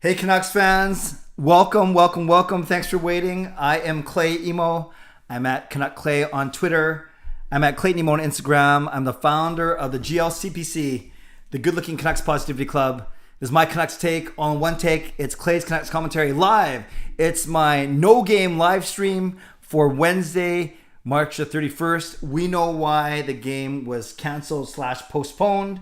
Hey Canucks fans, welcome. Thanks for waiting. I am Clay Emo. I'm at Canuck Clay on Twitter. I'm at Clayton Emo on Instagram. I'm the founder of the GLCPC, the Good Looking Canucks Positivity Club. This is my Canucks take on one take. It's Clay's Canucks commentary live. It's my no game live stream for Wednesday, March the 31st. We know why the game was canceled / postponed,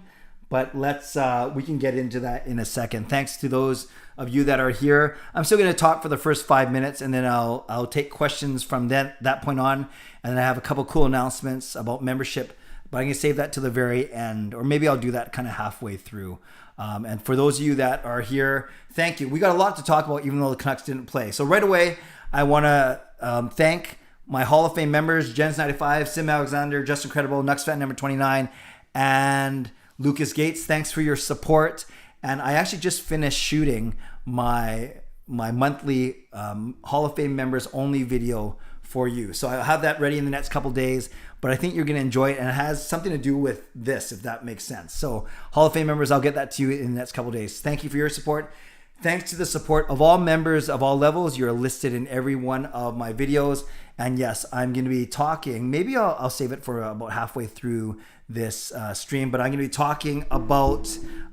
but we can get into that in a second. Thanks to those of you that are here. I'm still going to talk for the first 5 minutes, and then I'll take questions from that point on, and then I have a couple cool announcements about membership, but I'm going to save that to the very end, or maybe I'll do that kind of halfway through. And for those of you that are here, thank you. We got a lot to talk about, even though the Canucks didn't play. So right away, I want to thank my Hall of Fame members, Jens95, simalexander, Just Incredible, nucksfan number 29, and Lucas Gates. Thanks for your support. And I actually just finished shooting my monthly Hall of Fame members only video for you. So I'll have that ready in the next couple days, but I think you're going to enjoy it, and it has something to do with this, if that makes sense. So Hall of Fame members, I'll get that to you in the next couple days. Thank you for your support. Thanks to the support of all members of all levels. You're listed in every one of my videos. And yes, I'm going to be talking, maybe I'll save it for about halfway through this stream, but I'm going to be talking about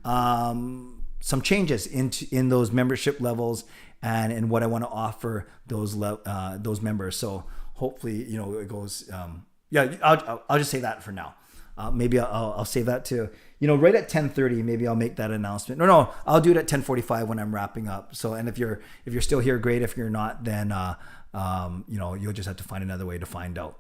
some changes in those membership levels and in what I want to offer those members. So hopefully, it goes. I'll just say that for now. Maybe I'll save that to right at 10:30. Maybe I'll make that announcement. No, I'll do it at 10:45 when I'm wrapping up. So, and if you're still here, great. If you're not, then you'll just have to find another way to find out.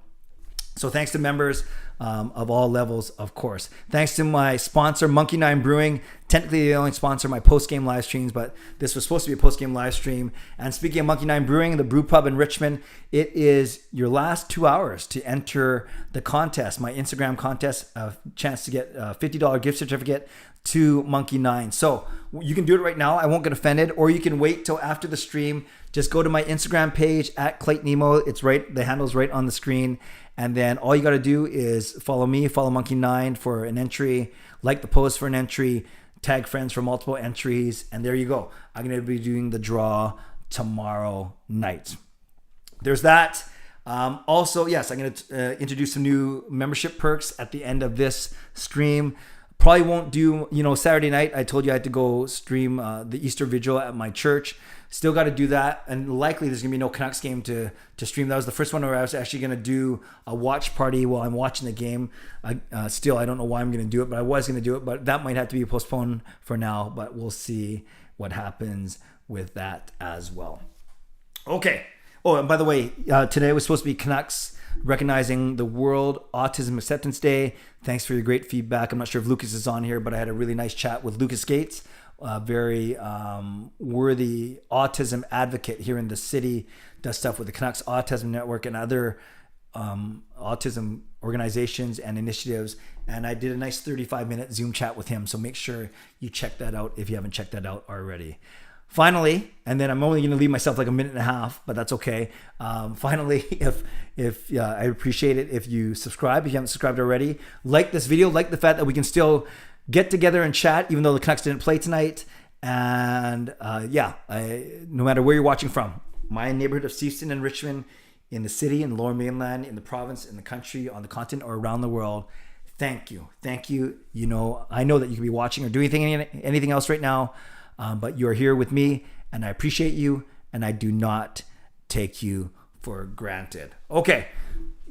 So thanks to members of all levels, of course. Thanks to my sponsor, Monkey 9 Brewing. Technically, they only sponsor my post-game live streams, but this was supposed to be a post-game live stream. And speaking of Monkey 9 Brewing, the brew pub in Richmond, it is your last 2 hours to enter the contest, my Instagram contest, a chance to get a $50 gift certificate to Monkey 9. So you can do it right now. I won't get offended, or you can wait till after the stream. Just go to my Instagram page at Clayton Emo. It's right, the handle's right on the screen. And then all you got to do is follow me, follow Monkey 9 for an entry, like the post for an entry, tag friends for multiple entries, and there you go. I'm going to be doing the draw tomorrow night. There's that. Also, yes, I'm going to introduce some new membership perks at the end of this stream. Probably won't do, Saturday night. I told you I had to go stream the Easter Vigil at my church. Still got to do that, and likely there's going to be no Canucks game to stream. That was the first one where I was actually going to do a watch party while I'm watching the game. I don't know why I'm going to do it, but I was going to do it, but that might have to be postponed for now, but we'll see what happens with that as well. Okay. Oh, and by the way, today was supposed to be Canucks recognizing the World Autism Acceptance Day. Thanks for your great feedback. I'm not sure if Lucas is on here, but I had a really nice chat with Lucas Gates, a very worthy autism advocate here in the city, does stuff with the Canucks Autism Network and other autism organizations and initiatives. And I did a nice 35-minute Zoom chat with him. So make sure you check that out if you haven't checked that out already. Finally, and then I'm only going to leave myself like a minute and a half, but that's okay. Finally, if I appreciate it if you subscribe. If you haven't subscribed already, like this video, like the fact that we can still get together and chat, even though the Canucks didn't play tonight. And no matter where you're watching from, my neighborhood of Seifried and Richmond, in the city, in the Lower Mainland, in the province, in the country, on the continent, or around the world, thank you. I know that you could be watching or doing anything else right now, but you're here with me, and I appreciate you, and I do not take you for granted. Okay,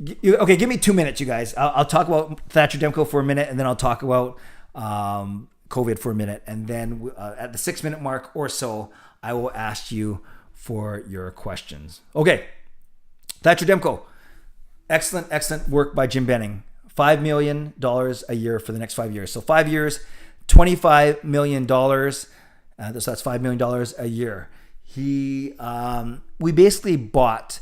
give me 2 minutes, you guys. I'll talk about Thatcher Demko for a minute, and then I'll talk about COVID for a minute, and then at the 6 minute mark or so, I will ask you for your questions. Okay, Thatcher Demko, excellent work by Jim Benning. $5 million a year for the next 5 years. So 5 years, $25 million. So that's $5 million a year. We basically bought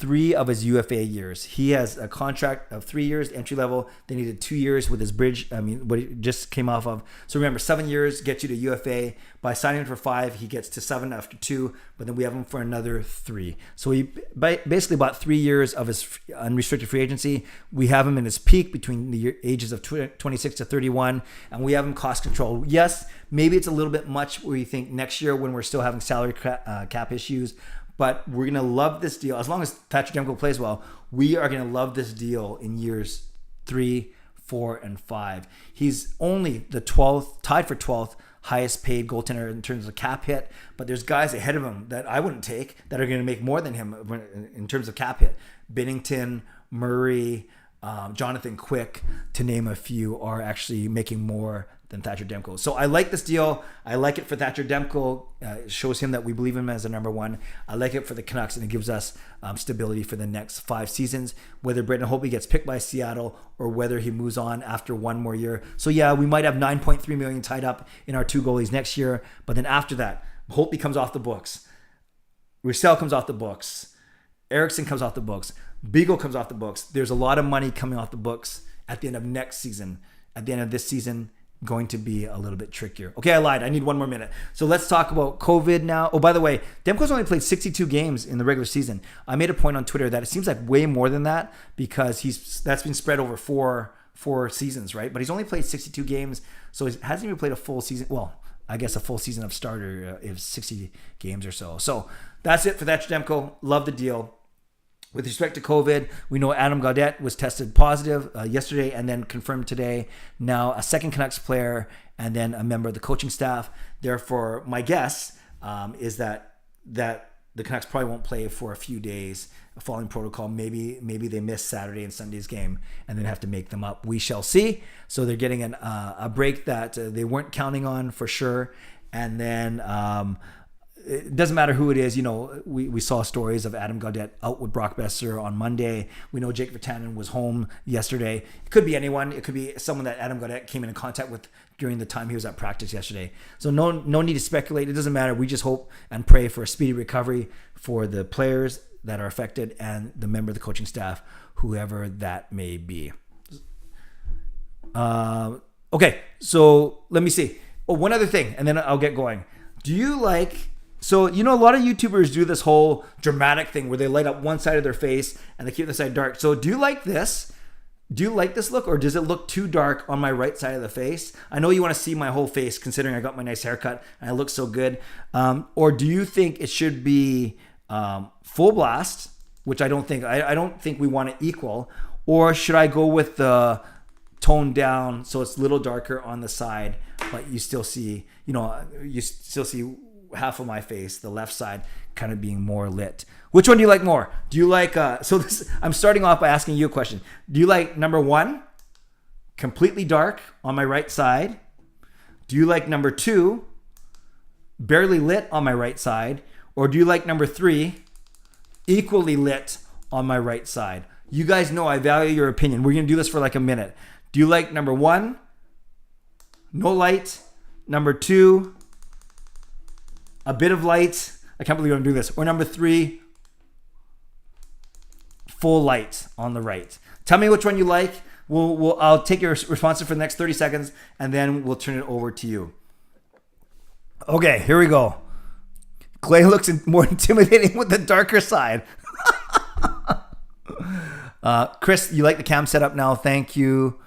3 of his UFA years. He has a contract of 3 years, entry level. Then he did 2 years with his bridge. What he just came off of. So remember, 7 years gets you to UFA. By signing him for 5, he gets to 7 after 2. But then we have him for another 3. So he basically bought 3 years of his unrestricted free agency. We have him in his peak between the ages of 26 to 31, and we have him cost control. Yes, maybe it's a little bit much where you think next year when we're still having salary cap issues. But we're going to love this deal. As long as Thatcher Demko plays well, we are going to love this deal in years 3, 4, and 5. He's only the 12th, tied for 12th highest paid goaltender in terms of cap hit. But there's guys ahead of him that I wouldn't take that are going to make more than him in terms of cap hit. Binnington, Murray, Jonathan Quick, to name a few, are actually making more than Thatcher Demko. So I like this deal. I like it for Thatcher Demko. It shows him that we believe him as a number 1. I like it for the Canucks, and it gives us stability for the next 5 seasons, whether Brendan Holtby gets picked by Seattle or whether he moves on after 1 more year. So yeah, we might have $9.3 million tied up in our 2 goalies next year, but then after that, Holtby comes off the books. Roussel comes off the books. Eriksson comes off the books. Beagle comes off the books. There's a lot of money coming off the books at the end of next season. At the end of this season, going to be a little bit trickier. Okay, I lied. I need 1 more minute. So let's talk about COVID now. Oh, by the way, Demko's only played 62 games in the regular season. I made a point on Twitter that it seems like way more than that because that's been spread over four seasons, right? But he's only played 62 games, so he hasn't even played a full season. Well, I guess a full season of starter is 60 games or so. So that's it for Thatcher Demko. Love the deal. With respect to COVID, we know Adam Gaudette was tested positive yesterday and then confirmed today. Now a second Canucks player and then a member of the coaching staff. Therefore, my guess is that the Canucks probably won't play for a few days following protocol. Maybe they miss Saturday and Sunday's game and then have to make them up. We shall see. So they're getting a break that they weren't counting on for sure. And then it doesn't matter who it is. You know, we saw stories of Adam Gaudette out with Brock Besser on Monday. We know Jake Virtanen was home yesterday. It could be anyone. It could be someone that Adam Gaudette came in contact with during the time he was at practice yesterday. So no need to speculate. It doesn't matter. We just hope and pray for a speedy recovery for the players that are affected and the member of the coaching staff, whoever that may be. Okay, so let me see. Oh, one other thing, and then I'll get going. Do you like... So, you know, a lot of YouTubers do this whole dramatic thing where they light up one side of their face and they keep the side dark. So do you like this? Do you like this look, or does it look too dark on my right side of the face? I know you want to see my whole face considering I got my nice haircut and I look so good. Or do you think it should be full blast, which I don't think. I don't think we want to equal. Or should I go with the toned down so it's a little darker on the side, but you still see, half of my face, the left side, kind of being more lit. Which one do you like more? Do you like I'm starting off by asking you a question. Do you like number 1, completely dark on my right side? Do you like number 2, barely lit on my right side? Or do you like number 3, equally lit on my right side? You guys know I value your opinion. We're going to do this for like a minute. Do you like number 1, no light? Number 2, a bit of light? I can't believe I'm doing this. Or number 3, full light on the right. Tell me which one you like. I'll take your responses for the next 30 seconds and then we'll turn it over to you. Okay, here we go. Clay looks more intimidating with the darker side. Chris, you like the cam setup now? Thank you.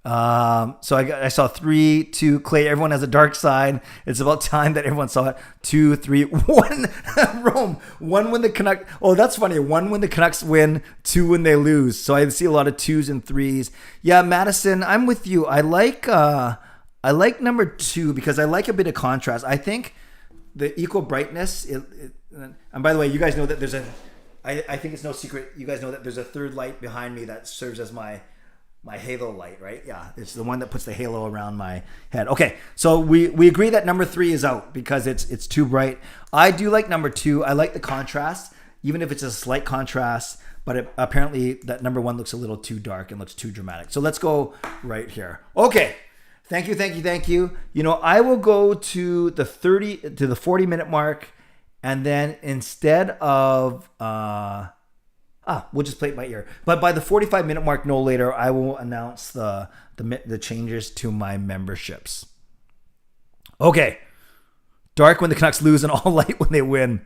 So I saw 3, 2, Clay. Everyone has a dark side. It's about time that everyone saw it. 2, 3, 1. Rome. 1 when the Canucks. Oh, that's funny. 1 when the Canucks win. 2 when they lose. So I see a lot of 2s and 3s. Yeah, Madison, I'm with you. I like number 2 because I like a bit of contrast. I think the equal brightness. And by the way, you guys know that there's I think it's no secret. You guys know that there's a third light behind me that serves as my halo light, right? Yeah, it's the one that puts the halo around my head. Okay, so we agree that number 3 is out because it's too bright. I do like number 2. I like the contrast, even if it's a slight contrast, but apparently that number 1 looks a little too dark and looks too dramatic. So let's go right here. Okay, thank you. You know, I will go to the 40-minute mark, and then instead of how We'll just play it by ear. But by the 45-minute mark, no later, I will announce the changes to my memberships. Okay. Dark when the Canucks lose and all light when they win.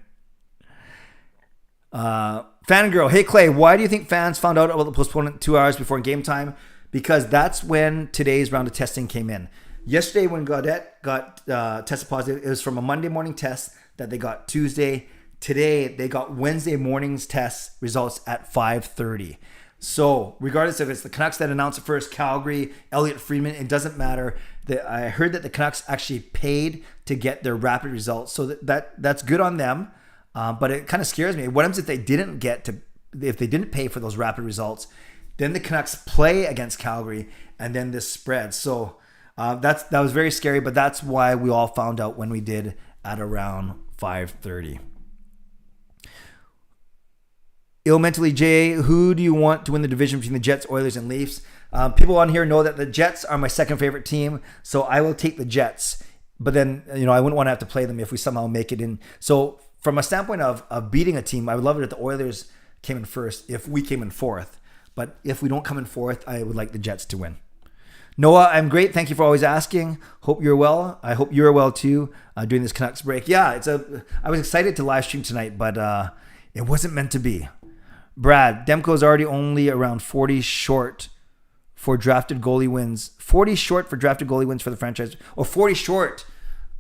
Fangirl, hey Clay, why do you think fans found out about the postponement 2 hours before game time? Because that's when today's round of testing came in. Yesterday when Gaudette got tested positive, it was from a Monday morning test that they got Tuesday. Today they got Wednesday morning's test results at 5:30. So regardless if it's the Canucks that announced it first, Calgary, Elliott Friedman, it doesn't matter. I heard that the Canucks actually paid to get their rapid results, so that's good on them. But it kind of scares me. What happens if they didn't pay for those rapid results? Then the Canucks play against Calgary, and then this spreads. So that was very scary. But that's why we all found out when we did at around 5:30. Ill mentally, Jay. Who do you want to win the division between the Jets, Oilers, and Leafs? People on here know that the Jets are my second favorite team, so I will take the Jets. But then I wouldn't want to have to play them if we somehow make it in. So from a standpoint of beating a team, I would love it if the Oilers came in first, if we came in fourth. But if we don't come in fourth, I would like the Jets to win. Noah, I'm great. Thank you for always asking. Hope you're well. I hope you're well too during this Canucks break. Yeah, I was excited to live stream tonight, but it wasn't meant to be. Brad, Demko's already only around 40 short for drafted goalie wins. 40 short for drafted goalie wins for the franchise, or 40 short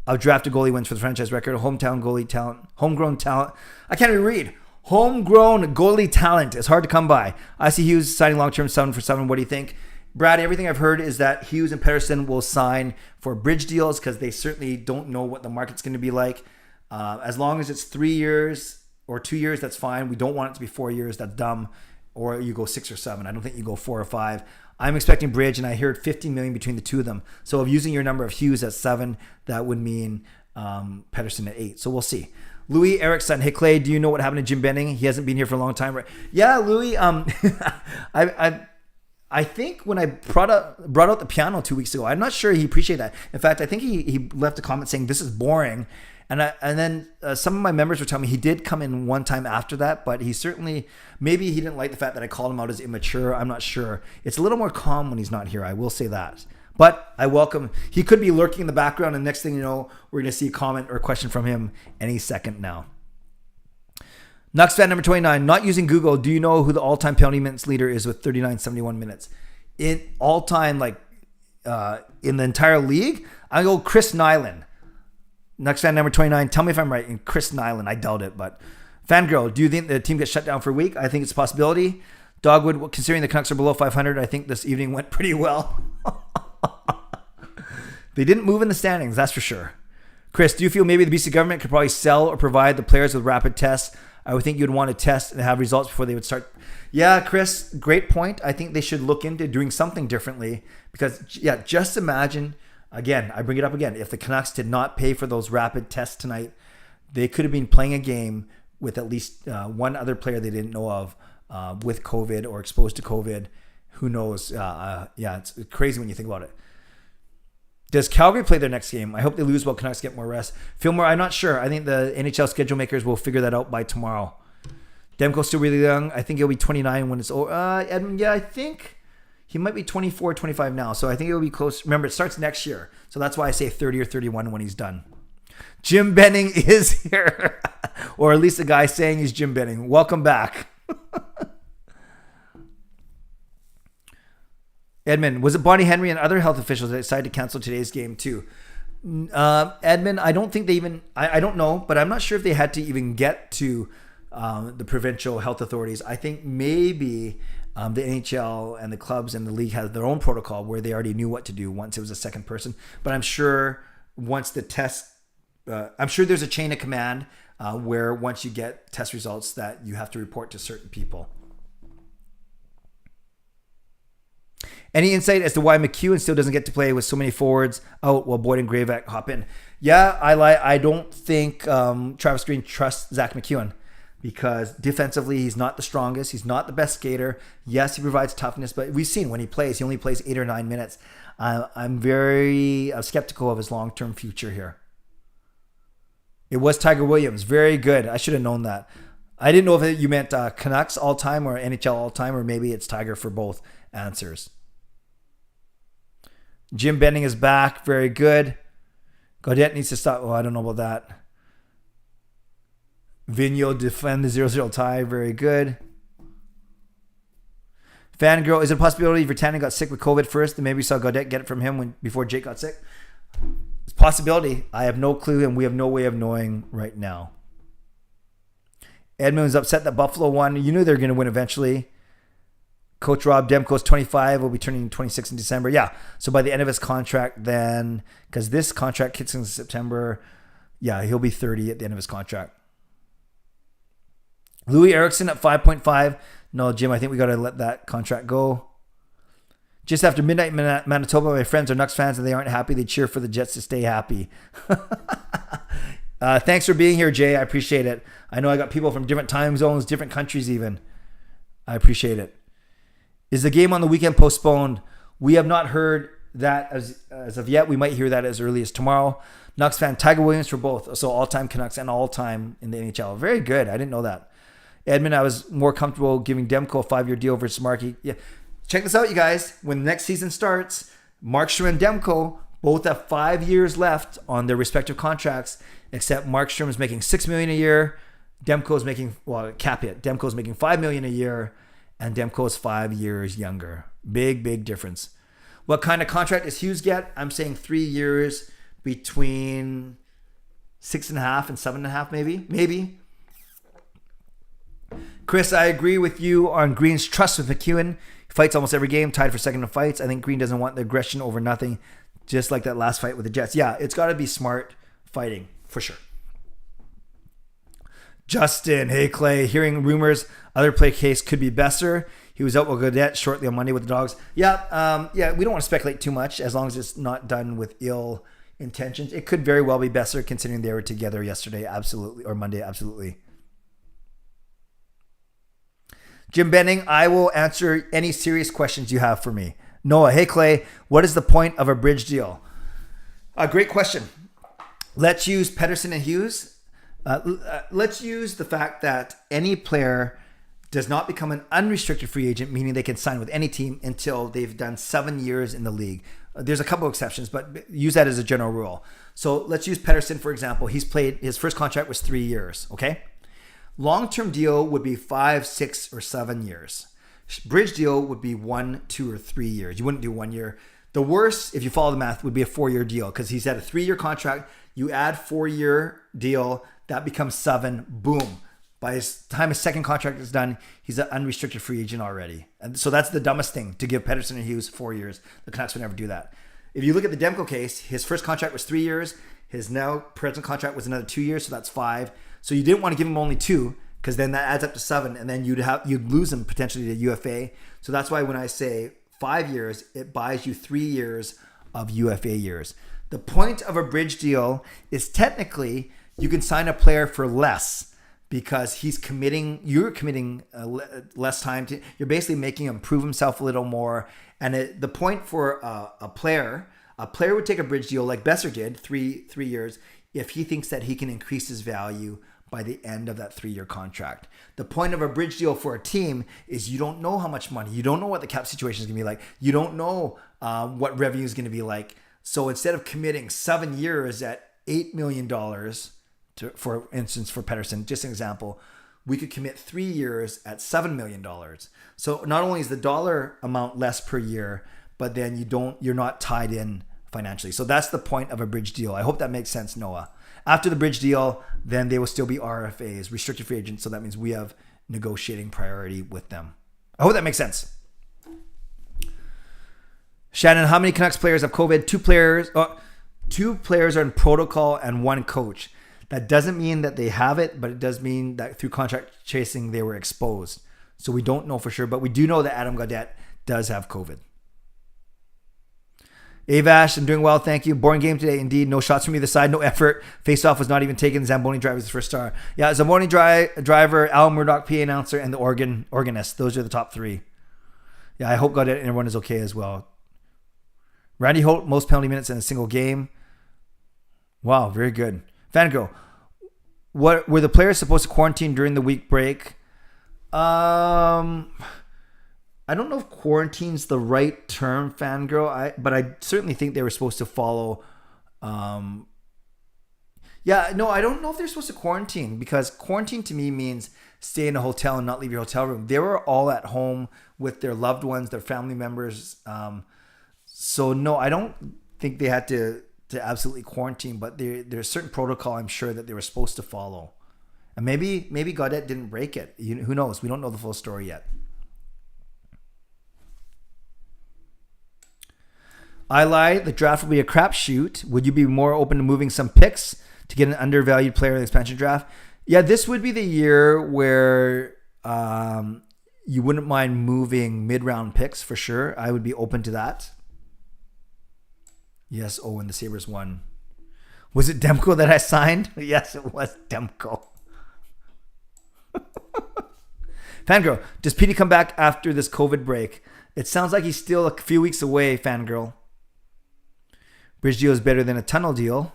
of drafted goalie wins for the franchise record. Homegrown talent. I can't even read. Homegrown goalie talent is hard to come by. I see Hughes signing long-term 7-for-7. What do you think? Brad, everything I've heard is that Hughes and Pettersson will sign for bridge deals because they certainly don't know what the market's going to be like. As long as it's 3 years or 2 years, that's fine. We don't want it to be 4 years. That's dumb. Or you go 6 or 7. I don't think you go 4 or 5. I'm expecting bridge, and I heard $50 million between the two of them. So if using your number of Hughes at 7, that would mean Pettersson at 8. So we'll see. Louis Erickson, hey Clay, do you know what happened to Jim Benning? He hasn't been here for a long time, right? Yeah, Louis. I think when I brought out the piano 2 weeks ago, I'm not sure he appreciated that. In fact, I think he left a comment saying this is boring, and then some of my members were telling me he did come in one time after that, but he certainly, maybe he didn't like the fact that I called him out as immature. I'm not sure. It's a little more calm when he's not here. I will say that. But I welcome. He could be lurking in the background, and next thing you know, we're going to see a comment or a question from him any second now. nucksfan number 29, not using Google. Do you know who the all-time penalty minutes leader is with 39.71 minutes? In all-time, in the entire league, I go Chris Nyland. nucksfan number 29, tell me if I'm right. And Chris Nyland, I doubt it. But Fangirl, do you think the team gets shut down for a week? I think it's a possibility. Dogwood, considering the Canucks are below 500, I think this evening went pretty well. They didn't move in the standings, that's for sure. Chris, do you feel maybe the BC government could probably sell or provide the players with rapid tests? I would think you'd want to test and have results before they would start. Yeah, Chris, great point. I think they should look into doing something differently because, just imagine, again, I bring it up again, if the Canucks did not pay for those rapid tests tonight, they could have been playing a game with at least one other player they didn't know of with COVID or exposed to COVID. Who knows? It's crazy when you think about it. Does Calgary play their next game? I hope they lose while Canucks get more rest. Fillmore, I'm not sure. I think the NHL schedule makers will figure that out by tomorrow. Demko's still really young. I think he'll be 29 when it's over. I think he might be 24, 25 now. So I think it'll be close. Remember, it starts next year. So that's why I say 30 or 31 when he's done. Jim Benning is here. Or at least the guy saying he's Jim Benning. Welcome back. Edmund, was it Bonnie Henry and other health officials that decided to cancel today's game too? Edmund, I don't think they even, I don't know, but I'm not sure if they had to even get to the provincial health authorities. I think maybe the NHL and the clubs and the league had their own protocol where they already knew what to do once it was a second person. But I'm sure once the test, I'm sure there's a chain of command where once you get test results that you have to report to certain people. Any insight as to why McEwen still doesn't get to play with so many forwards out while Boyd and Graveck hop in? Yeah, I don't think Travis Green trusts Zach McEwen because defensively he's not the strongest. He's not the best skater. Yes, he provides toughness, but we've seen when he plays, he only plays 8 or 9 minutes. I'm very skeptical of his long-term future here. It was Tiger Williams. Very good. I should have known that. I didn't know if you meant Canucks all time or NHL all time, or maybe it's Tiger for both answers. Jim Benning is back. Very good. Gaudette needs to stop. Oh, I don't know about that. Vigneault defend the 0-0 tie. Very good. Fangirl, is it a possibility if Virtanen got sick with COVID first, and maybe we saw Gaudette get it from him before Jake got sick? It's a possibility. I have no clue, and we have no way of knowing right now. Edmund's upset that Buffalo won. You knew they were going to win eventually. Coach Rob Demko's 25, will be turning 26 in December. Yeah, so by the end of his contract then, because this contract kicks in September, yeah, he'll be 30 at the end of his contract. Louis Erickson at 5.5. No, Jim, I think we got to let that contract go. Just after midnight in Manitoba, my friends are Nucks fans and they aren't happy. They cheer for the Jets to stay happy. Thanks for being here, Jay. I appreciate it. I know I got people from different time zones, different countries even. I appreciate it. Is the game on the weekend postponed? We have not heard that as of yet. We might hear that as early as tomorrow. Nucks fan, Tiger Williams for both. So all-time Canucks and all-time in the NHL. Very good. I didn't know that. Edmund, I was more comfortable giving Demko a 5-year deal versus Markey. Yeah. Check this out, you guys. When the next season starts, Markstrom and Demko both have 5 years left on their respective contracts, except Markstrom is making $6 million a year. Demko's making, well, cap hit. Demko's making $5 million a year, and Demko's 5 years younger. Big difference. What kind of contract does Hughes get? I'm saying 3 years between 6.5 and 7.5, maybe. Chris, I agree with you on Green's trust with McEwen. He fights almost every game, tied for second in fights. I think Green doesn't want the aggression over nothing, just like that last fight with the Jets. Yeah, it's got to be smart fighting, for sure. Justin, hey Clay, hearing rumors other play case could be Besser. He was out with Gaudette shortly on Monday with the Dogs. Yeah, we don't want to speculate too much as long as it's not done with ill intentions. It could very well be Besser considering they were together yesterday, absolutely, or Monday, absolutely. Jim Benning, I will answer any serious questions you have for me. Noah, hey Clay, what is the point of a bridge deal? Great question. Let's use Pettersson and Hughes. Let's use the fact that any player does not become an unrestricted free agent, meaning they can sign with any team until they've done 7 years in the league. There's a couple of exceptions, but use that as a general rule. So let's use Pettersson, for example. His first contract was 3 years, okay? Long-term deal would be 5, 6, or 7 years. Bridge deal would be 1, 2, or 3 years. You wouldn't do 1 year. The worst, if you follow the math, would be a 4-year deal because he's at a 3-year contract. You add 4-year deal, that becomes 7. Boom. By the time his second contract is done, he's an unrestricted free agent already. And so that's the dumbest thing, to give Pettersson and Hughes 4 years. The Canucks would never do that. If you look at the Demko case, his first contract was 3 years. His now present contract was another 2 years, so that's 5. So you didn't want to give him only 2 because then that adds up to 7, and then you'd lose him potentially to UFA. So that's why when I say 5 years, it buys you 3 years of UFA years. The point of a bridge deal is technically you can sign a player for less because you're committing less time to. You're basically making him prove himself a little more. And the point for a player would take a bridge deal like Besser did, three years, if he thinks that he can increase his value by the end of that 3-year contract. The point of a bridge deal for a team is you don't know how much money, you don't know what the cap situation is going to be like, you don't know what revenue is going to be like. So instead of committing 7 years at $8 million, for instance, for Pettersson, just an example, we could commit 3 years at $7 million. So not only is the dollar amount less per year, but then you're not tied in financially. So that's the point of a bridge deal. I hope that makes sense, Noah. After the bridge deal, then they will still be RFAs, restricted free agents. So that means we have negotiating priority with them. I hope that makes sense. Shannon, how many Canucks players have COVID? 2 players. 2 players are in protocol and 1 coach. That doesn't mean that they have it, but it does mean that through contract chasing, they were exposed. So we don't know for sure, but we do know that Adam Gaudette does have COVID. Avash, I'm doing well, thank you. Boring game today, indeed. No shots from either side, no effort. Face-off was not even taken. Zamboni driver was the first star. Yeah, Zamboni driver, Al Murdoch, PA announcer, and the organist. Those are the top 3. Yeah, I hope Gaudette and everyone is okay as well. Randy Holt, most penalty minutes in a single game. Wow, very good. Fangirl, What were the players supposed to quarantine during the week break? I don't know if quarantine's the right term, fangirl. But I certainly think they were supposed to follow. I don't know if they're supposed to quarantine, because quarantine to me means stay in a hotel and not leave your hotel room. They were all at home with their loved ones, their family members. So no, I don't think they had to absolutely quarantine, but there's a certain protocol I'm sure that they were supposed to follow. And maybe Gaudette didn't break it. Who knows? We don't know the full story yet. I lied. The draft will be a crapshoot. Would you be more open to moving some picks to get an undervalued player in the expansion draft? Yeah, this would be the year where you wouldn't mind moving mid-round picks for sure. I would be open to that. Yes, and the Sabres won. Was it Demko that I signed? Yes, it was Demko. Fangirl, does Petey come back after this COVID break? It sounds like he's still a few weeks away, Fangirl. Bridge deal is better than a tunnel deal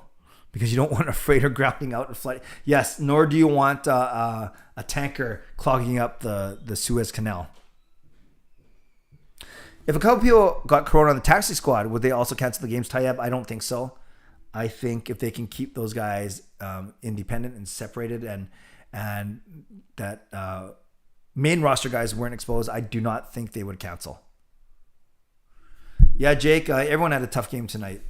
because you don't want a freighter grounding out and flooding. Yes, nor do you want a tanker clogging up the Suez Canal. If a couple people got corona on the taxi squad, would they also cancel the games tie-up? I don't think so. I think if they can keep those guys independent and separated, and that main roster guys weren't exposed, I do not think they would cancel. Yeah, Jake, everyone had a tough game tonight.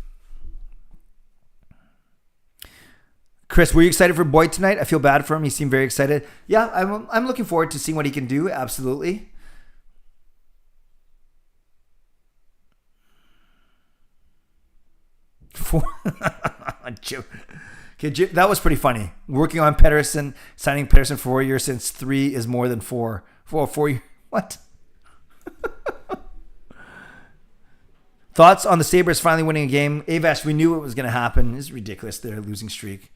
Chris, were you excited for Boyd tonight? I feel bad for him. He seemed very excited. Yeah, I'm looking forward to seeing what he can do. Absolutely. Okay, that was pretty funny. Working on Pedersen, signing Pedersen for 4 years since 3 is more than 4. 4 years. What? Thoughts on the Sabres finally winning a game? Avash, we knew it was going to happen. It's ridiculous, their losing streak.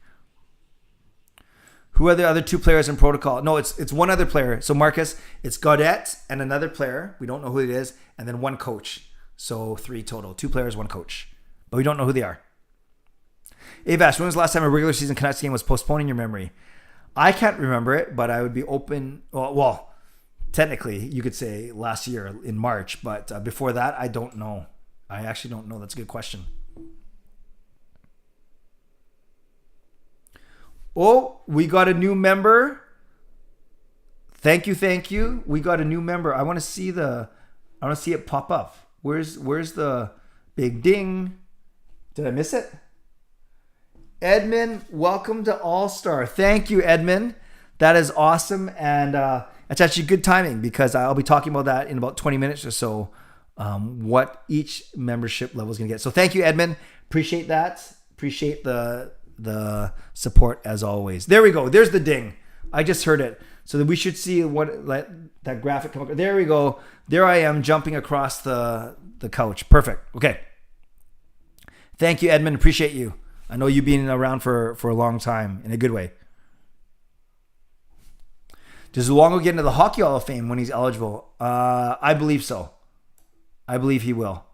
Who are the other 2 players in protocol? No, it's one other player. So Marcus, it's Gaudette and another player. We don't know who it is. And then 1 coach. So 3 total. 2 players, 1 coach. But we don't know who they are. Avash, when was the last time a regular season Canucks game was postponed in your memory? I can't remember it, but I would be open. Well, technically, you could say last year in March. But before that, I don't know. I actually don't know. That's a good question. Oh, we got a new member. Thank you. We got a new member. I want to see it pop up. Where's the big ding? Did I miss it? Edmund, welcome to All-Star. Thank you, Edmund. That is awesome. And it's actually good timing because I'll be talking about that in about 20 minutes or so. What each membership level is going to get. So thank you, Edmund. Appreciate that. Appreciate the support as always. There we go. There's the ding. I just heard it. So that we should see that graphic come up. There we go. There I am jumping across the couch. Perfect. Okay. Thank you, Edmund. Appreciate you. I know you've been around for a long time in a good way. Does Luongo get into the Hockey Hall of Fame when he's eligible? I believe so. I believe he will.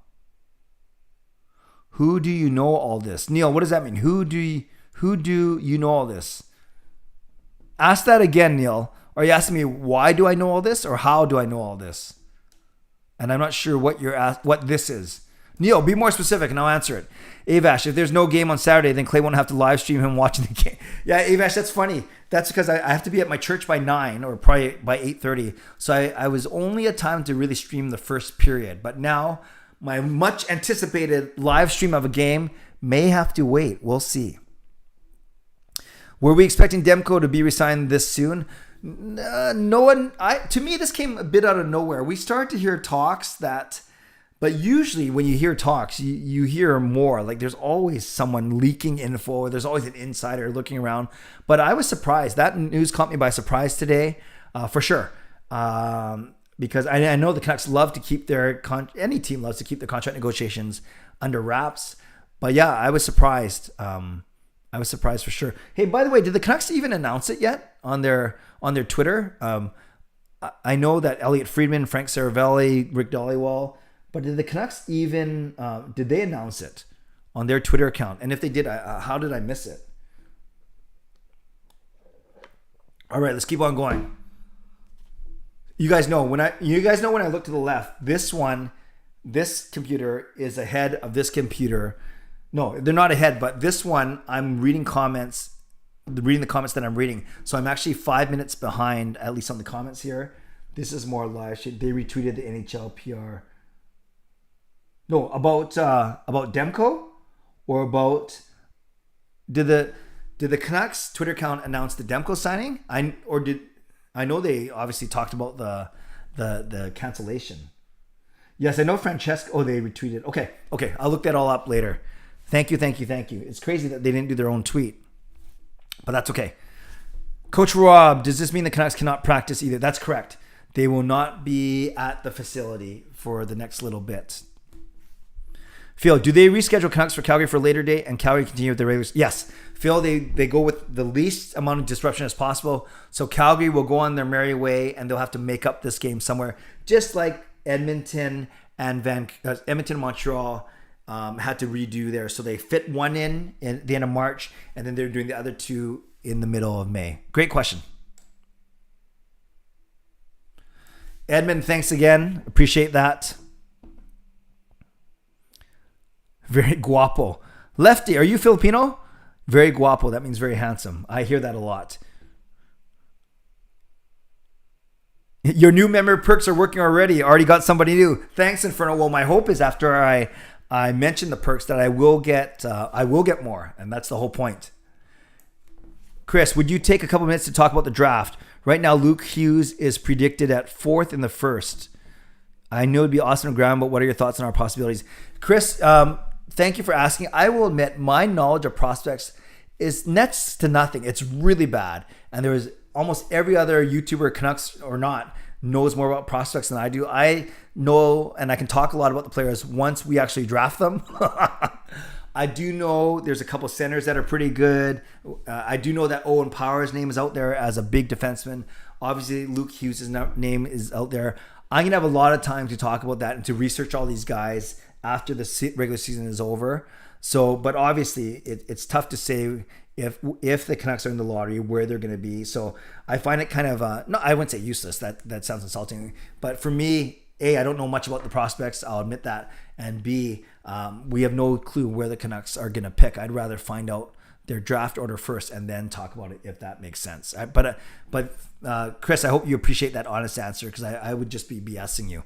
Who do you know all this? Neil, what does that mean? Who do you know all this? Ask that again, Neil. Are you asking me why do I know all this or how do I know all this? And I'm not sure what this is. Neil, be more specific and I'll answer it. Avash, if there's no game on Saturday, then Clay won't have to live stream him watching the game. Yeah, Avash, that's funny. That's because I have to be at my church by 9 or probably by 8:30. So I was only a time to really stream the first period. But now my much anticipated live stream of a game may have to wait. We'll see. Were we expecting Demko to be resigned this soon? No one. To me, this came a bit out of nowhere. We started to hear talks that... But usually when you hear talks, you hear more. Like there's always someone leaking info. There's always an insider looking around. But I was surprised. That news caught me by surprise today, for sure. Because I know the Canucks love to keep any team loves to keep their contract negotiations under wraps. But yeah, I was surprised. I was surprised for sure. Hey, by the way, did the Canucks even announce it yet on their Twitter? I know that Elliot Friedman, Frank Saravelli, Rick Dollywall. But did the Canucks even, did they announce it on their Twitter account? And if they did, how did I miss it? All right, let's keep on going. You guys know when I look to the left, this computer is ahead of this computer. No, they're not ahead, but this one I'm reading the comments that I'm reading. So I'm actually 5 minutes behind, at least on the comments here. This is more live shit. They retweeted the NHL PR. No, about Demko, or about did the Canucks Twitter account announce the Demko signing? I know they obviously talked about the cancellation. Yes, I know Francesco. Oh, they retweeted. Okay. I'll look that all up later. Thank you. It's crazy that they didn't do their own tweet, but that's okay. Coach Rob, does this mean the Canucks cannot practice either? That's correct. They will not be at the facility for the next little bit. Phil, do they reschedule Canucks for Calgary for a later date and Calgary continue with the regulars? Yes. Phil, they go with the least amount of disruption as possible. So Calgary will go on their merry way and they'll have to make up this game somewhere. Just like Edmonton and Montreal had to redo there. So they fit one in the end of March, and then they're doing the other two in the middle of May. Great question. Edmund, thanks again. Appreciate that. Very guapo. Lefty, are you Filipino? Very guapo. That means very handsome. I hear that a lot. Your new member perks are working already. Already got somebody new. Thanks, Inferno. Well, my hope is after I mention the perks that I will get more, and that's the whole point. Chris, would you take a couple minutes to talk about the draft? Right now, Luke Hughes is predicted at 4th in the first. I know it'd be awesome to grab, but what are your thoughts on our possibilities? Chris, thank you for asking. I will admit my knowledge of prospects is next to nothing. It's really bad. And there is almost every other YouTuber, Canucks or not, knows more about prospects than I do. I know, and I can talk a lot about the players once we actually draft them. I do know there's a couple centers that are pretty good. I do know that Owen Power's name is out there as a big defenseman. Obviously, Luke Hughes' name is out there. I'm going to have a lot of time to talk about that and to research all these guys after the regular season is over. So, but obviously, it's tough to say if the Canucks are in the lottery, where they're going to be. So I find it kind of, no, I wouldn't say useless. That sounds insulting. But for me, A, I don't know much about the prospects. I'll admit that. And B, we have no clue where the Canucks are going to pick. I'd rather find out their draft order first and then talk about it, if that makes sense. But Chris, I hope you appreciate that honest answer, because I would just be BSing you.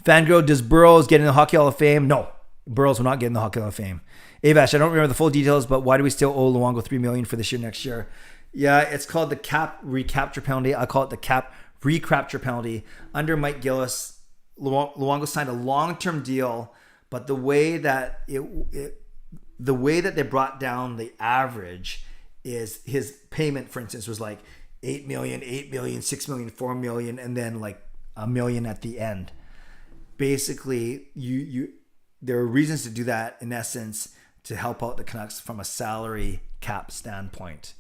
Fangirl, does Burrows get in the Hockey Hall of Fame? No, Burrows will not get in the Hockey Hall of Fame. Avash, I don't remember the full details, but why do we still owe Luongo $3 million for this year, next year? Yeah, it's called the cap recapture penalty. I call it the cap recapture penalty. Under Mike Gillis, Luongo signed a long-term deal, but the way that they brought down the average is his payment, for instance, was like $8 million, $6 million, $4 million, and then like $1 million at the end. Basically, there are reasons to do that, in essence, to help out the Canucks from a salary cap standpoint.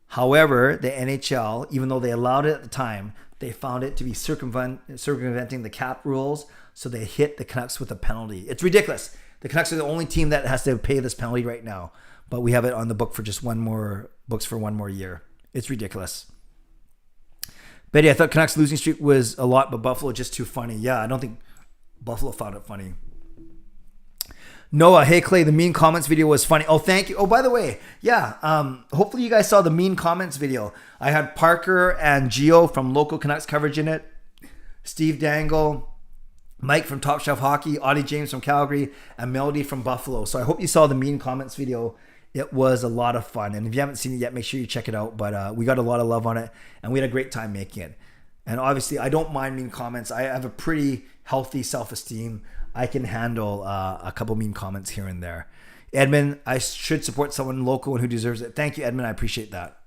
However, the NHL, even though they allowed it at the time, they found it to be circumventing the cap rules, so they hit the Canucks with a penalty. It's ridiculous. The Canucks are the only team that has to pay this penalty right now, but we have it on the book for just one more year. It's ridiculous. Betty, I thought Canucks losing streak was a lot, but Buffalo just too funny. Yeah, I don't think Buffalo found it funny. Noah, hey Clay, the mean comments video was funny. Oh, thank you. Oh, by the way, yeah, hopefully you guys saw the mean comments video. I had Parker and Gio from local Canucks coverage in it, Steve Dangle, Mike from Top Shelf Hockey, Audie James from Calgary, and Melody from Buffalo. So I hope you saw the mean comments video. It was a lot of fun. And if you haven't seen it yet, make sure you check it out. But we got a lot of love on it, and we had a great time making it. And obviously, I don't mind mean comments. I have a pretty healthy self-esteem. I can handle a couple mean comments here and there. Edmund, I should support someone local and who deserves it. Thank you, Edmund. I appreciate that.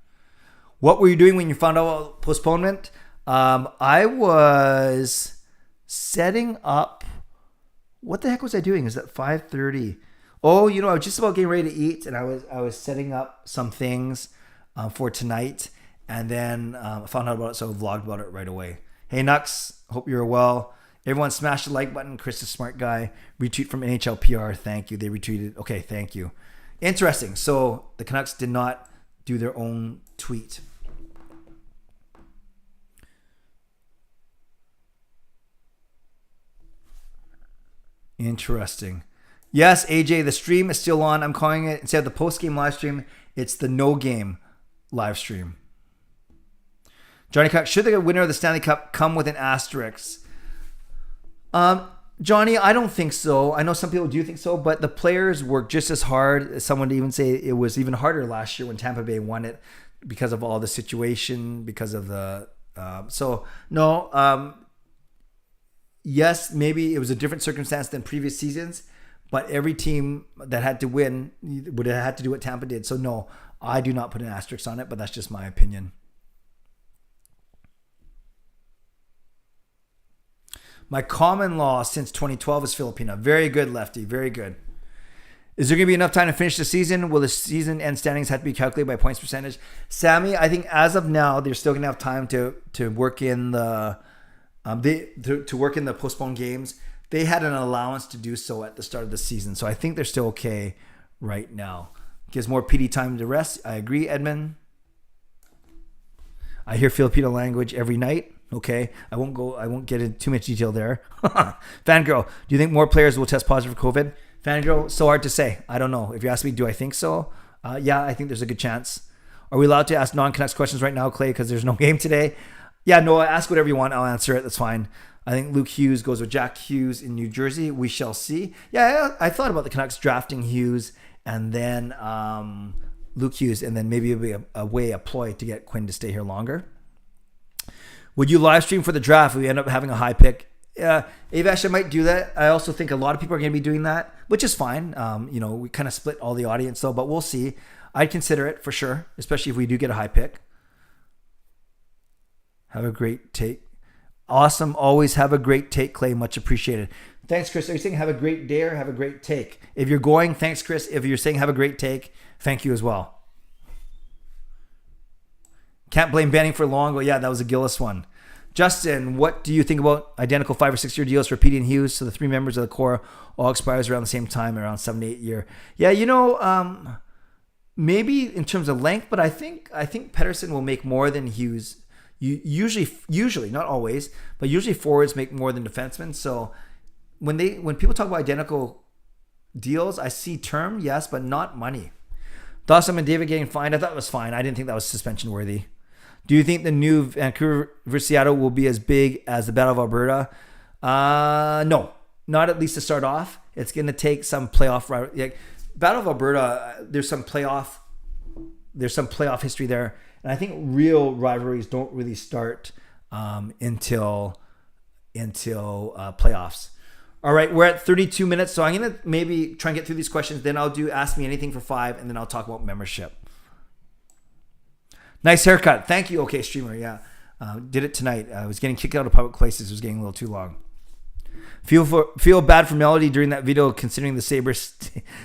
What were you doing when you found out about postponement? I was setting up. What the heck was I doing? Is that 5:30? Oh, I was just about getting ready to eat, and I was setting up some things for tonight, and then I found out about it, so I vlogged about it right away. Hey, Nux, hope you're well. Everyone smash the like button. Chris is a smart guy. Retweet from NHL PR. Thank you. They retweeted. Okay, thank you. Interesting. So the Canucks did not do their own tweet. Interesting. Yes, AJ, the stream is still on. I'm calling it, instead of the post-game live stream, it's the no-game live stream. Johnny Cook, should the winner of the Stanley Cup come with an asterisk? Johnny, I don't think so. I know some people do think so, but the players work just as hard. Someone would even say it was even harder last year when Tampa Bay won it because of all the situation, because of the... yes, maybe it was a different circumstance than previous seasons, but every team that had to win would have had to do what Tampa did. So no, I do not put an asterisk on it, but that's just my opinion. My common law since 2012 is Filipina. Very good, Lefty. Very good. Is there going to be enough time to finish the season? Will the season end standings have to be calculated by points percentage? Sammy, I think as of now, they're still going to have time to work in the to work in the postponed games. They had an allowance to do so at the start of the season, so I think they're still okay right now. Gives more PD time to rest. I agree, Edmund. I hear Filipino language every night. Okay, I won't get into too much detail there. Fangirl, do you think more players will test positive for COVID? Fangirl, so hard to say. I don't know. If you ask me, do I think so? Yeah, I think there's a good chance. Are we allowed to ask non-Canucks questions right now, Clay, because there's no game today? Yeah, Noah, ask whatever you want. I'll answer it. That's fine. I think Luke Hughes goes with Jack Hughes in New Jersey. We shall see. Yeah, I thought about the Canucks drafting Hughes and then Luke Hughes, and then maybe it'll be a ploy to get Quinn to stay here longer. Would you live stream for the draft if we end up having a high pick? Avash, I might do that. I also think a lot of people are going to be doing that, which is fine. We kind of split all the audience, though, but we'll see. I'd consider it for sure, especially if we do get a high pick. Have a great take. Awesome. Always have a great take, Clay. Much appreciated. Thanks, Chris. Are you saying have a great day or have a great take? If you're going, thanks, Chris. If you're saying have a great take, thank you as well. Can't blame Banning for long. Well, yeah, that was a Gillis one. Justin, what do you think about identical 5 or 6 year deals for Petey and Hughes? So the three members of the core all expires around the same time, around 7 to 8 year. Yeah, maybe in terms of length, but I think Pettersson will make more than Hughes. Usually, not always, but usually forwards make more than defensemen. So when people talk about identical deals, I see term, yes, but not money. Dawson and David getting fined, I thought it was fine. I didn't think that was suspension worthy. Do you think the new Vancouver versus Seattle will be as big as the Battle of Alberta? No, not at least to start off. It's going to take some playoff. Like Battle of Alberta, there's some playoff history there, and I think real rivalries don't really start until playoffs. All right, we're at 32 minutes, so I'm going to maybe try and get through these questions. Then I'll do Ask Me Anything for 5, and then I'll talk about membership. Nice haircut. Thank you, okay, streamer. Yeah, did it tonight. I was getting kicked out of public places. It was getting a little too long. Feel bad for Melody during that video, considering the Sabres.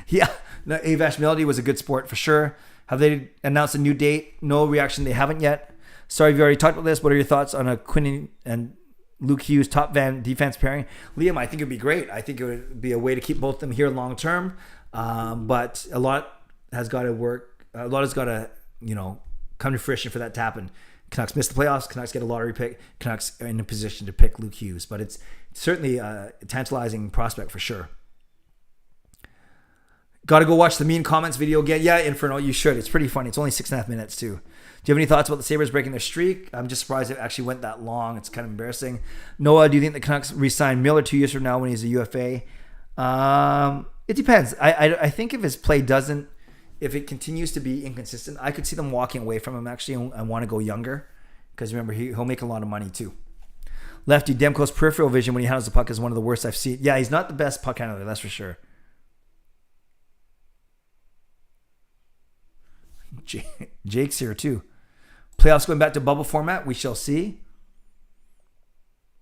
Yeah, the Avash Melody was a good sport for sure. Have they announced a new date? No reaction. They haven't yet. Sorry if you already talked about this. What are your thoughts on a Quinn and Luke Hughes top van defense pairing? Liam, I think it'd be great. I think it would be a way to keep both of them here long term. But a lot has got to work. A lot has got to, come to fruition for that to happen. Canucks miss the playoffs. Canucks get a lottery pick. Canucks are in a position to pick Luke Hughes. But it's certainly a tantalizing prospect for sure. Got to go watch the mean comments video again. Yeah, Inferno, you should. It's pretty funny. It's only 6.5 minutes too. Do you have any thoughts about the Sabres breaking their streak? I'm just surprised it actually went that long. It's kind of embarrassing. Noah, do you think the Canucks re-sign Miller 2 years from now when he's a UFA? It depends. I think if his play if it continues to be inconsistent, I could see them walking away from him actually and want to go younger. Because remember, he'll make a lot of money too. Lefty, Demko's peripheral vision when he handles the puck is one of the worst I've seen. Yeah, he's not the best puck handler, that's for sure. Jake's here too. Playoffs going back to bubble format. We shall see.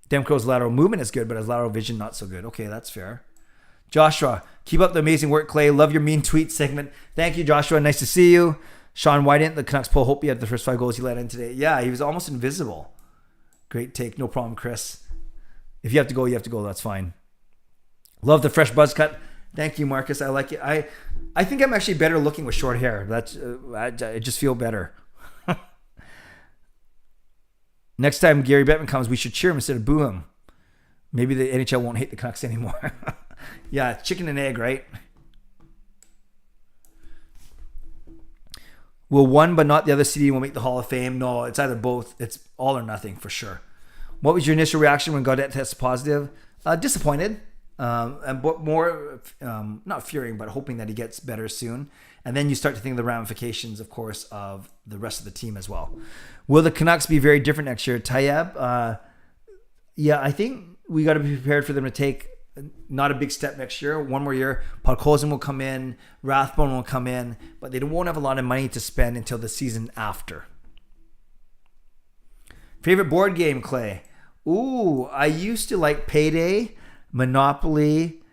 Demko's lateral movement is good, but his lateral vision not so good. Okay, that's fair. Joshua, keep up the amazing work, Clay. Love your mean tweet segment. Thank you, Joshua. Nice to see you. Sean, why didn't the Canucks pull Hope yet the first 5 goals he let in today? Yeah, he was almost invisible. Great take. No problem, Chris. If you have to go, you have to go. That's fine. Love the fresh buzz cut. Thank you, Marcus. I like it. I think I'm actually better looking with short hair. That's I just feel better. Next time Gary Bettman comes, we should cheer him instead of boo him. Maybe the NHL won't hate the Canucks anymore. Yeah, chicken and egg, right? Will one but not the other CD will make the Hall of Fame? No, it's either both. It's all or nothing for sure. What was your initial reaction when Gaudette tested positive? Disappointed. And more, not fearing, but hoping that he gets better soon. And then you start to think of the ramifications, of course, of the rest of the team as well. Will the Canucks be very different next year? Tayeb, yeah, I think we got to be prepared for them to take not a big step next year. One more year. Podkolzin will come in. Rathbone will come in. But they won't have a lot of money to spend until the season after. Favorite board game, Clay? Ooh, I used to like Payday, Monopoly,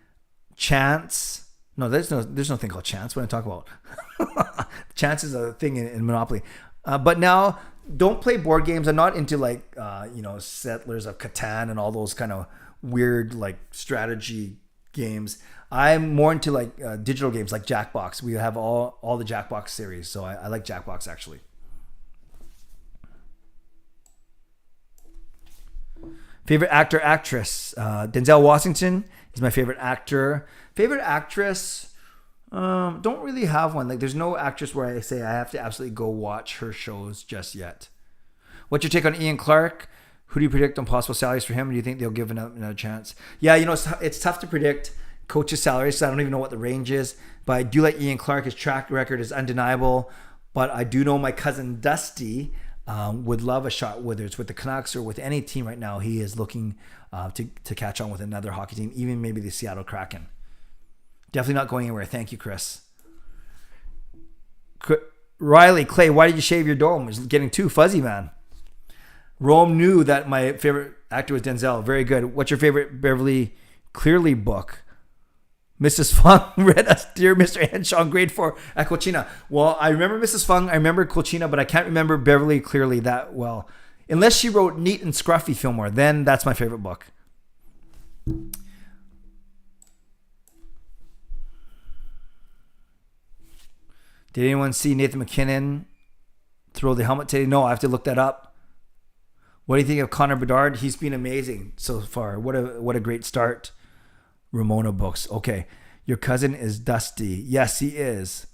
Chance. No, there's no thing called Chance. What am I talking about? Chance is a thing in Monopoly. But now, don't play board games. I'm not into like, Settlers of Catan and all those kind of weird like strategy games. I'm more into like digital games like Jackbox. We have all the Jackbox series. So I like Jackbox actually. Favorite actor, actress. Denzel Washington is my favorite actor. Favorite actress, don't really have one. Like, there's no actress where I say I have to absolutely go watch her shows just yet. What's your take on Ian Clark? Who do you predict on possible salaries for him? Do you think they'll give another chance? Yeah, it's tough to predict coaches' salaries. So I don't even know what the range is. But I do like Ian Clark. His track record is undeniable. But I do know my cousin Dusty would love a shot, whether it's with the Canucks or with any team right now. He is looking to catch on with another hockey team, even maybe the Seattle Kraken. Definitely not going anywhere. Thank you, Chris. Riley, Clay, why did you shave your dome? It's getting too fuzzy, man. Rome knew that my favorite actor was Denzel. Very good. What's your favorite Beverly Clearly book? Mrs. Fung read us Dear Mr. Henshaw in grade 4 at Colchina. Well, I remember Mrs. Fung. I remember Colchina, but I can't remember Beverly Clearly that well. Unless she wrote Neat and Scruffy Fillmore, then that's my favorite book. Did anyone see Nathan McKinnon throw the helmet today? No, I have to look that up. What do you think of Connor Bedard? He's been amazing so far. What a great start. Ramona Books. Okay. Your cousin is Dusty. Yes, he is.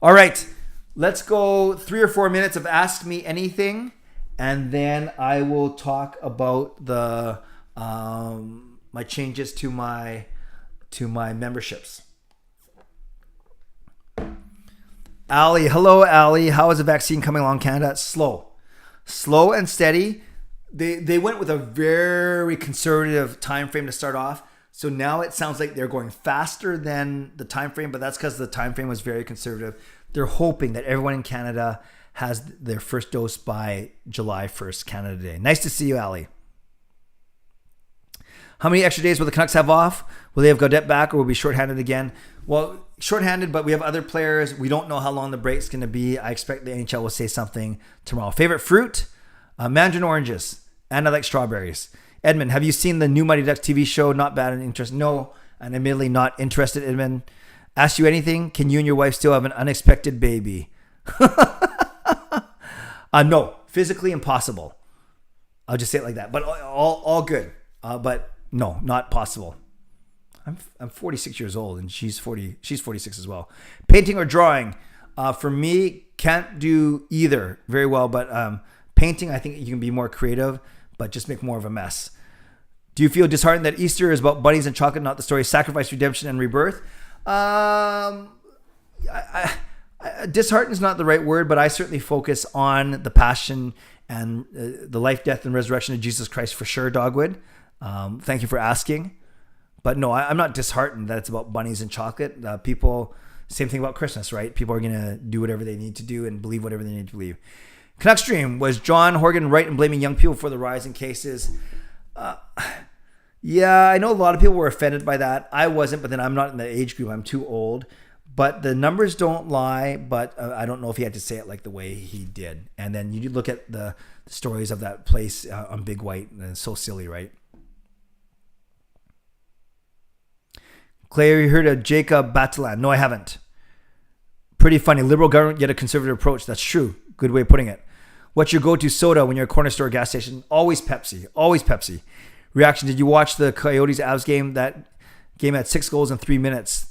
All right. Let's go 3 or 4 minutes of Ask Me Anything. And then I will talk about the my changes to my memberships. Allie. Hello, Allie. How is the vaccine coming along in Canada? Slow and steady. They went with a very conservative time frame to start off. So now it sounds like they're going faster than the time frame, but that's because the time frame was very conservative. They're hoping that everyone in Canada has their first dose by July 1st, Canada Day. Nice to see you, Ali. How many extra days will the Canucks have off? Will they have Gaudette back or will be shorthanded again? Well, shorthanded, but we have other players. We don't know how long the break's going to be. I expect the NHL will say something tomorrow. Favorite fruit? Mandarin oranges. And I like strawberries. Edmund, have you seen the new Mighty Ducks TV show? Not bad and interested. No, and admittedly not interested, Edmund. Ask you anything? Can you and your wife still have an unexpected baby? No, physically impossible. I'll just say it like that. But all good. But no, not possible. I'm 46 years old and she's 46 as well. Painting or drawing? For me, can't do either very well. But painting, I think you can be more creative, but just make more of a mess. Do you feel disheartened that Easter is about bunnies and chocolate, not the story of sacrifice, redemption, and rebirth? Disheartened is not the right word, but I certainly focus on the passion and the life, death, and resurrection of Jesus Christ for sure, Dogwood. Thank you for asking. But no, I'm not disheartened that it's about bunnies and chocolate. People, same thing about Christmas, right? People are going to do whatever they need to do and believe whatever they need to believe. Canucks Stream, was John Horgan right in blaming young people for the rise in cases? Yeah, I know a lot of people were offended by that. I wasn't, but then I'm not in the age group. I'm too old. But the numbers don't lie, but I don't know if he had to say it like the way he did. And then you look at the stories of that place on Big White, and it's so silly, right? Clay, you heard of Jacob Batalan? No, I haven't. Pretty funny. Liberal government, yet a conservative approach. That's true. Good way of putting it. What's your go-to soda when you're at a corner store or gas station? Always Pepsi. Always Pepsi. Reaction, did you watch the Coyotes Avs game? That game had 6 goals in 3 minutes.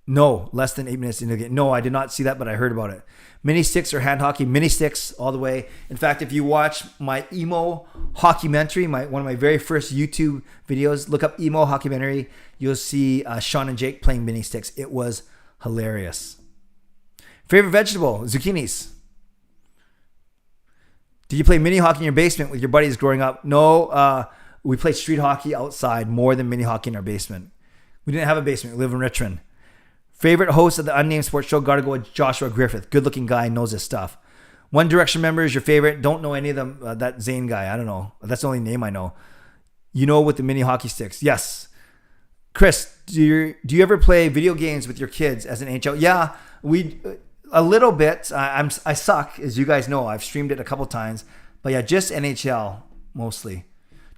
No, less than 8 minutes into the game. No, I did not see that, but I heard about it. Mini sticks or hand hockey? Mini sticks all the way. In fact, if you watch my emo hockumentary, one of my very first YouTube videos, look up emo hockumentary, you'll see Sean and Jake playing mini sticks. It was hilarious. Favorite vegetable? Zucchinis. Did you play mini hockey in your basement with your buddies growing up? No, we played street hockey outside more than mini hockey in our basement. We didn't have a basement. We live in Richmond. Favorite host of the Unnamed Sports Show? Gotta go with Joshua Griffith. Good looking guy, knows his stuff. One Direction member is your favorite? Don't know any of them. That Zane guy, I don't know. That's the only name I know. You know, with the mini hockey sticks. Yes. Chris, do you ever play video games with your kids as an NHL? Yeah, a little bit. I suck, as you guys know. I've streamed it a couple times. But yeah, just NHL mostly.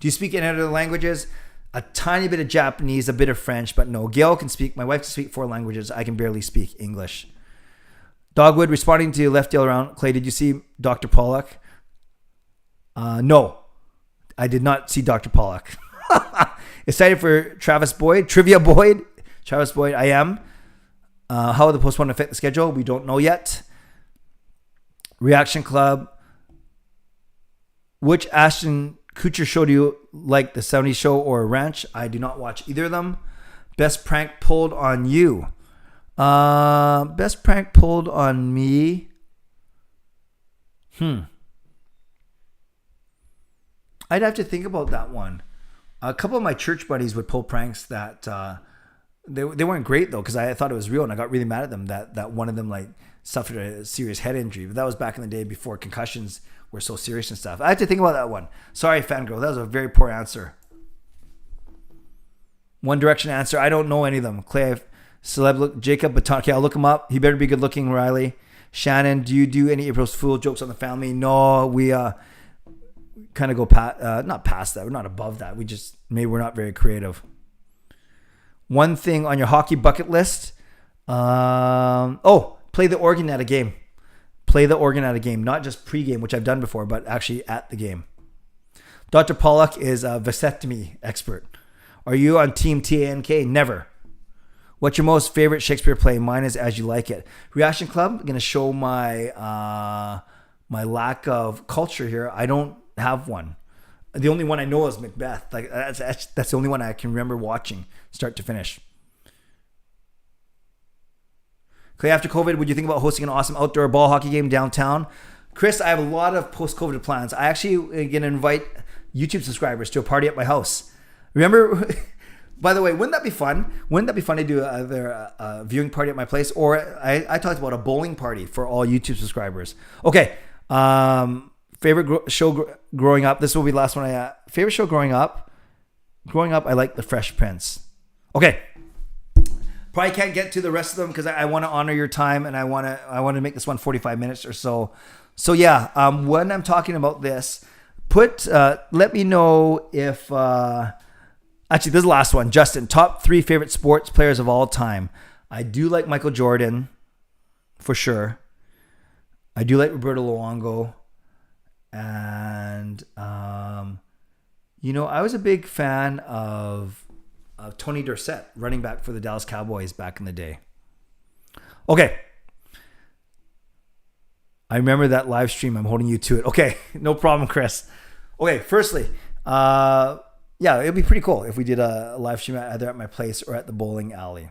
Do you speak any other languages? A tiny bit of Japanese, a bit of French, but no. Gail can speak. My wife can speak 4 languages. I can barely speak English. Dogwood, responding to Left Deal Around. Clay, did you see Dr. Pollock? No, I did not see Dr. Pollock. Excited for Travis Boyd? Trivia Boyd? Travis Boyd, I am. How will the postponement affect the schedule? We don't know yet. Reaction Club. Which Ashton Kutcher show do you like, the 70s show or Ranch? I do not watch either of them. Best prank pulled on you? Best prank pulled on me? I'd have to think about that one. A couple of my church buddies would pull pranks that they weren't great though, because I thought it was real and I got really mad at them that one of them like suffered a serious head injury. But that was back in the day before concussions were so serious and stuff. I had to think about that one. Sorry, fangirl. That was a very poor answer. One Direction answer. I don't know any of them. Clay, Jacob Baton. Okay, I'll look him up. He better be good looking, Riley. Shannon, do you do any April Fool jokes on the family? No, we kind of go not past that. We're not above that. Maybe we're not very creative. One thing on your hockey bucket list. Play the organ at a game. Play the organ at a game, not just pre-game, which I've done before, but actually at the game. Dr. Pollock is a vasectomy expert. Are you on Team TANK? Never. What's your most favorite Shakespeare play? Mine is As You Like It. Reaction Club, I'm going to show my my lack of culture here. I don't have one. The only one I know is Macbeth. Like that's the only one I can remember watching start to finish. Clay, after COVID, would you think about hosting an awesome outdoor ball hockey game downtown? Chris, I have a lot of post-COVID plans. I actually am going to invite YouTube subscribers to a party at my house. Remember, by the way, wouldn't that be fun? Wouldn't that be fun to do either a viewing party at my place, or I talked about a bowling party for all YouTube subscribers. Okay. Favorite show growing up. This will be the last one. Favorite show growing up. Growing up, I like The Fresh Prince. Okay. Probably can't get to the rest of them because I want to honor your time and I want to make this one 45 minutes or so. So yeah, when I'm talking about this, let me know if actually this is the last one. Justin, top 3 favorite sports players of all time. I do like Michael Jordan for sure. I do like Roberto Luongo, and I was a big fan of Tony Dorsett, running back for the Dallas Cowboys back in the day. Okay. I remember that live stream. I'm holding you to it. Okay. No problem, Chris. Okay. Firstly, it'd be pretty cool if we did a live stream either at my place or at the bowling alley.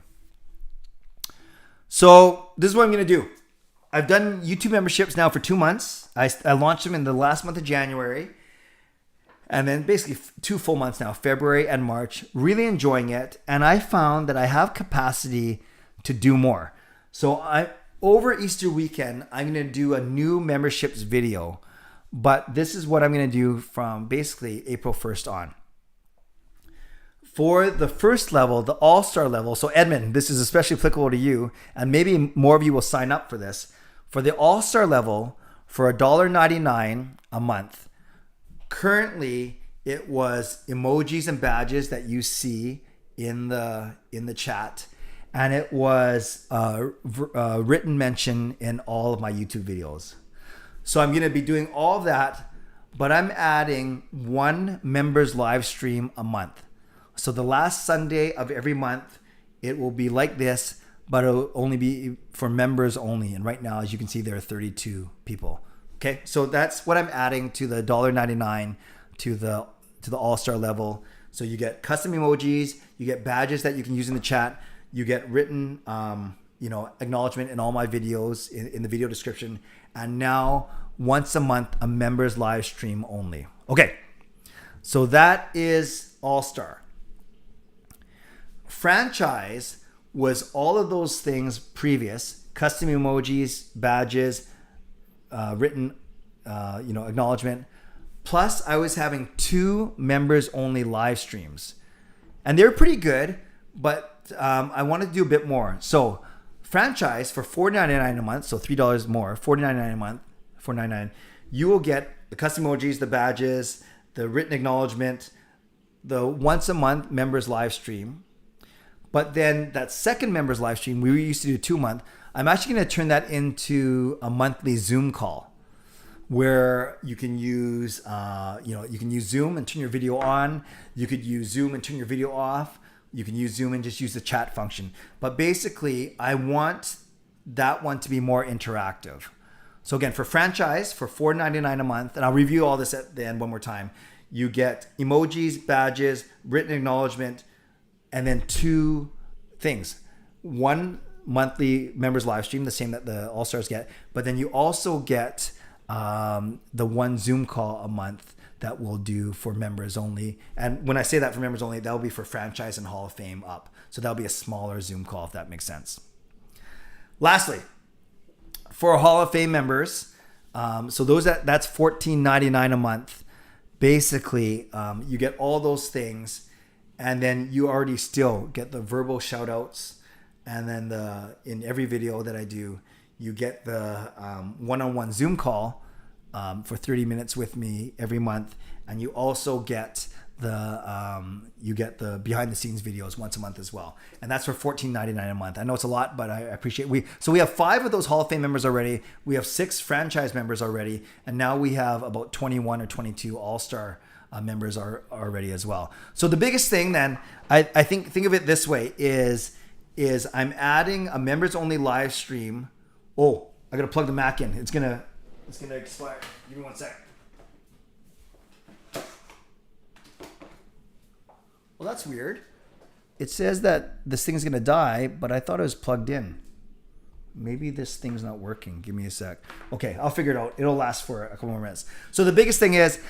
So this is what I'm going to do. I've done YouTube memberships now for 2 months. I launched them in the last month of January. And then basically 2 full months now, February and March, really enjoying it. And I found that I have capacity to do more. So over Easter weekend, I'm going to do a new memberships video. But this is what I'm going to do from basically April 1st on. For the first level, the all-star level, so Edmund, this is especially applicable to you, and maybe more of you will sign up for this. For the all-star level, for $1.99 a month, currently, it was emojis and badges that you see in the chat, and it was written mention in all of my YouTube videos. So I'm going to be doing all of that, but I'm adding one members live stream a month. So the last Sunday of every month, it will be like this, but it'll only be for members only. And right now, as you can see, there are 32 people. Okay, so that's what I'm adding to the $1.99 to the All-Star level. So you get custom emojis, you get badges that you can use in the chat, you get written acknowledgement in all my videos in the video description, and now once a month a members live stream only. Okay, so that is All-Star. Franchise was all of those things previous: custom emojis, badges, written acknowledgement. Plus, I was having 2 members only live streams, and they're pretty good, but I wanted to do a bit more. So franchise for $4.99 a month, so $3 more, $4.99 a month, $4.99. You will get the custom emojis, the badges, the written acknowledgement, the once a month members live stream. But then that second members live stream, we used to do 2 month. I'm actually going to turn that into a monthly Zoom call, where you can use, you can use Zoom and turn your video on. You could use Zoom and turn your video off. You can use Zoom and just use the chat function. But basically, I want that one to be more interactive. So again, for franchise, for $4.99 a month, and I'll review all this at the end one more time, you get emojis, badges, written acknowledgement, and then 2 things. One monthly members live stream, the same that the All-Stars get, but then you also get the one Zoom call a month that we'll do for members only. And when I say that for members only, that'll be for franchise and Hall of Fame up. So that'll be a smaller Zoom call, if that makes sense. Lastly, for Hall of Fame members, so that's $14.99 a month. Basically, you get all those things, and then you already still get the verbal shout outs, and then in every video that I do, you get the one-on-one Zoom call for 30 minutes with me every month, and you also get the behind the scenes videos once a month as well, and that's for $14.99 a month. I know it's a lot, but I appreciate we have 5 of those Hall of Fame members already. We have 6 franchise members already, and now we have about 21 or 22 All-Star members are already as well. So the biggest thing then, I think of it this way, is I'm adding a members only live stream. Oh, I gotta plug the Mac in. It's gonna expire. Give me 1 sec. Well, that's weird. It says that this thing's gonna die, but I thought it was plugged in. Maybe this thing's not working. Give me a sec. Okay, I'll figure it out. It'll last for a couple more minutes. So the biggest thing is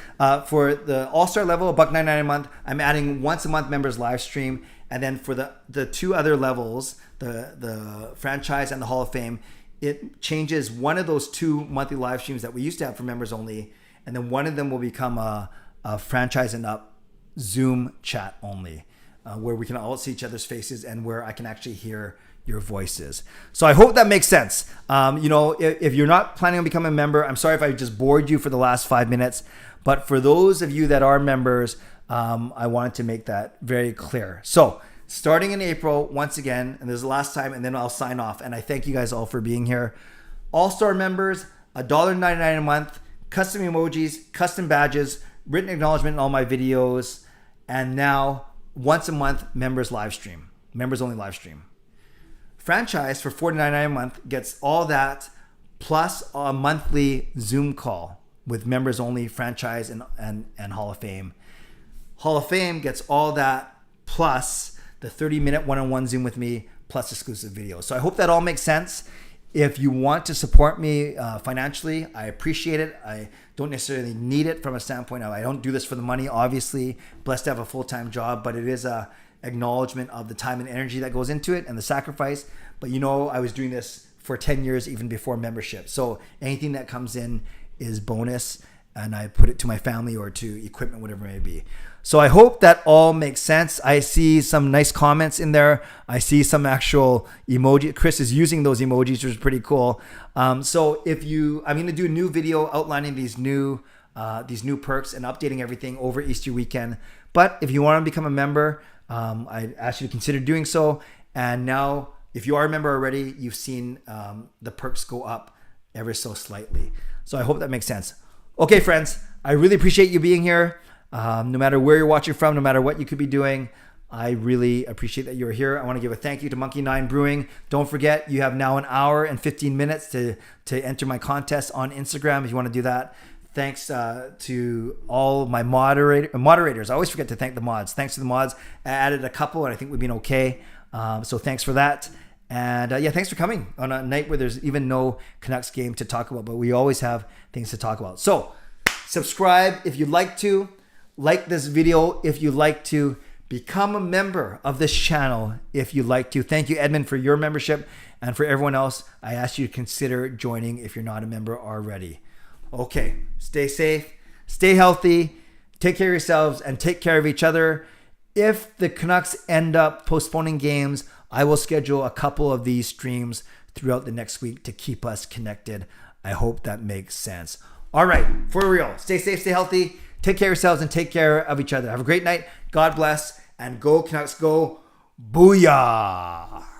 for the All-Star level, $1.99 a month, I'm adding once a month members live stream, and then for the 2 other levels, the franchise and the Hall of Fame, it changes one of those 2 monthly live streams that we used to have for members only, and then one of them will become a franchise and up Zoom chat only, where we can all see each other's faces and where I can actually hear your voices. So I hope that makes sense. If you're not planning on becoming a member, I'm sorry if I just bored you for the last 5 minutes, but for those of you that are members, I wanted to make that very clear. So starting in April, once again, and this is the last time, and then I'll sign off. And I thank you guys all for being here. All-Star members, $1.99 a month, custom emojis, custom badges, written acknowledgement in all my videos, and now once a month members live stream, members only live stream. Franchise for $4.99 a month gets all that plus a monthly Zoom call with members only, franchise and Hall of Fame. Hall of Fame gets all that plus the 30-minute one-on-one Zoom with me plus exclusive videos. So I hope that all makes sense. If you want to support me financially, I appreciate it. I don't necessarily need it from a standpoint of I don't do this for the money, obviously. Blessed to have a full-time job, but it is a acknowledgement of the time and energy that goes into it and the sacrifice. But I was doing this for 10 years even before membership. So anything that comes in is bonus, and I put it to my family or to equipment, whatever it may be. So I hope that all makes sense. I see some nice comments in there. I see some actual emoji. Chris is using those emojis, which is pretty cool. So I'm going to do a new video outlining these new perks and updating everything over Easter weekend. But if you want to become a member, I'd ask you to consider doing so. And now, if you are a member already, you've seen the perks go up ever so slightly. So I hope that makes sense. Okay, friends, I really appreciate you being here. No matter where you're watching from, no matter what you could be doing, I really appreciate that you're here. I want to give a thank you to Monkey 9 Brewing. Don't forget, you have now an hour and 15 minutes to enter my contest on Instagram if you want to do that. Thanks to all my moderators. I always forget to thank the mods. Thanks to the mods. I added a couple, and I think we've been okay. So thanks for that. And thanks for coming on a night where there's even no Canucks game to talk about, but we always have things to talk about. So subscribe if you'd like to. Like this video if you'd like to. Become a member of this channel if you'd like to. Thank you, Edmund, for your membership. And for everyone else, I ask you to consider joining if you're not a member already. Okay, stay safe, stay healthy, take care of yourselves, and take care of each other. If the Canucks end up postponing games, I will schedule a couple of these streams throughout the next week to keep us connected. I hope that makes sense. All right, for real, stay safe, stay healthy, take care of yourselves, and take care of each other. Have a great night. God bless. And go Canucks, go. Booyah!